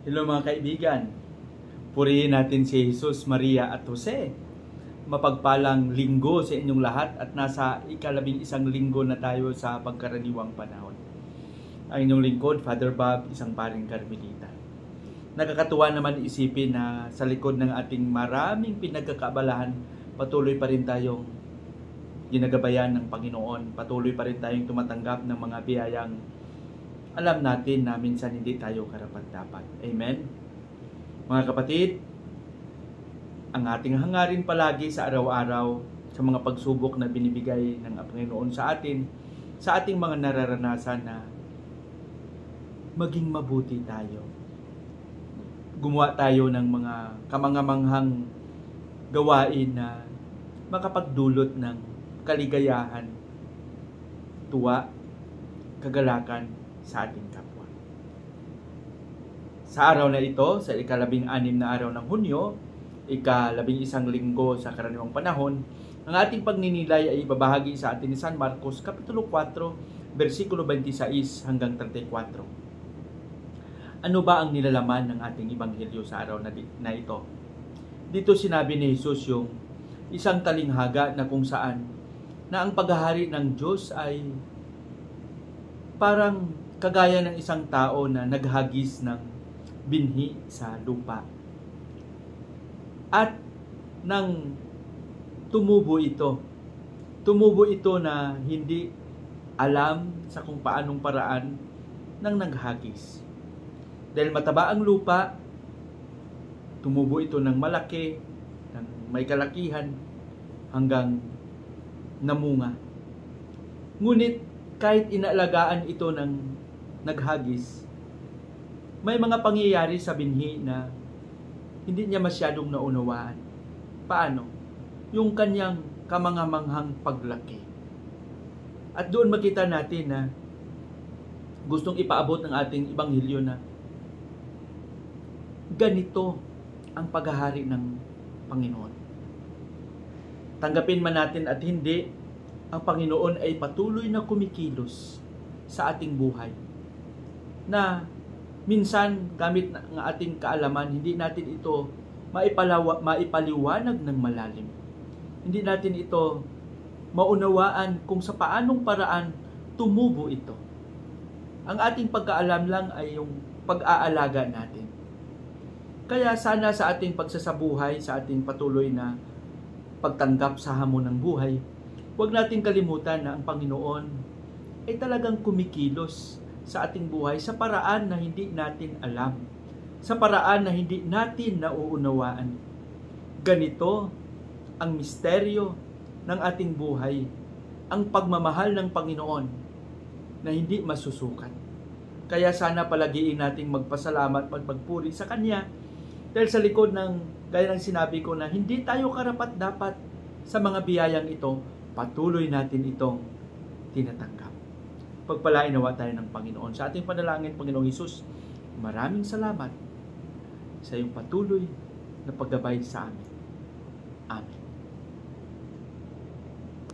Hello mga kaibigan, purihin natin si Jesus, Maria at Jose. Mapagpalang linggo sa inyong lahat at nasa ika-11 linggo na tayo sa pagkaraniwang panahon. Ang inyong lingkod, Father Bob, isang paring Carmelita. Nakakatuwa naman isipin na sa likod ng ating maraming pinagkakaabalahan, patuloy pa rin tayong ginagabayan ng Panginoon. Patuloy pa rin tayong tumatanggap ng mga biyayang alam natin na minsan hindi tayo karapat-dapat. Amen? Mga kapatid, ang ating hangarin palagi sa araw-araw, sa mga pagsubok na binibigay ng Panginoon sa atin, sa ating mga nararanasan na maging mabuti tayo. Gumawa tayo ng mga kamangamanghang gawain na makapagdulot ng kaligayahan, tuwa, kagalakan sa ating kapwa. Sa araw na ito, sa ika-16 na araw ng Hunyo, ika-11 linggo sa karaniwang panahon, ang ating pagninilay ay ibabahagi sa atin ni San Marcos, Kapitulo 4, versikulo 26 hanggang 34. Ano ba ang nilalaman ng ating ebanghelyo sa araw na ito? Dito sinabi ni Jesus yung isang talinghaga na kung saan na ang paghahari ng Diyos ay parang kagaya ng isang tao na naghagis ng binhi sa lupa. At nang tumubo ito na hindi alam sa kung paanong paraan ng naghagis. Dahil mataba ang lupa, tumubo ito ng malaki, ng may kalakihan, hanggang namunga. Ngunit kahit inaalagaan ito ng naghagis, may mga pangyayari sa binhi na hindi niya masyadong naunawaan. Paano? Yung kanyang kamangamanghang paglaki. At doon makita natin na gustong ipaabot ng ating ebanghelyo na ganito ang paghahari ng Panginoon. Tanggapin man natin at hindi, ang Panginoon ay patuloy na kumikilos sa ating buhay. Na minsan gamit ng ating kaalaman, hindi natin ito maipaliwanag ng malalim. Hindi natin ito maunawaan kung sa paanong paraan tumubo ito. Ang ating pagkaalam lang ay yung pag-aalaga natin. Kaya sana sa ating pagsasabuhay, sa ating patuloy na pagtanggap sa hamon ng buhay, huwag natin kalimutan na ang Panginoon ay talagang kumikilos sa ating buhay sa paraan na hindi natin alam, sa paraan na hindi natin nauunawaan. Ganito ang misteryo ng ating buhay, ang pagmamahal ng Panginoon na hindi masusukat. Kaya sana palagiin nating magpasalamat, magpagpuri sa Kanya, dahil sa likod ng, gaya ng sinabi ko na hindi tayo karapat-dapat sa mga biyayang ito, patuloy natin itong tinatanggap. Pagpalain nawa tayo ng Panginoon. Sa ating panalangin, Panginoong Hesus, maraming salamat sa iyong patuloy na paggabay sa amin. Amen.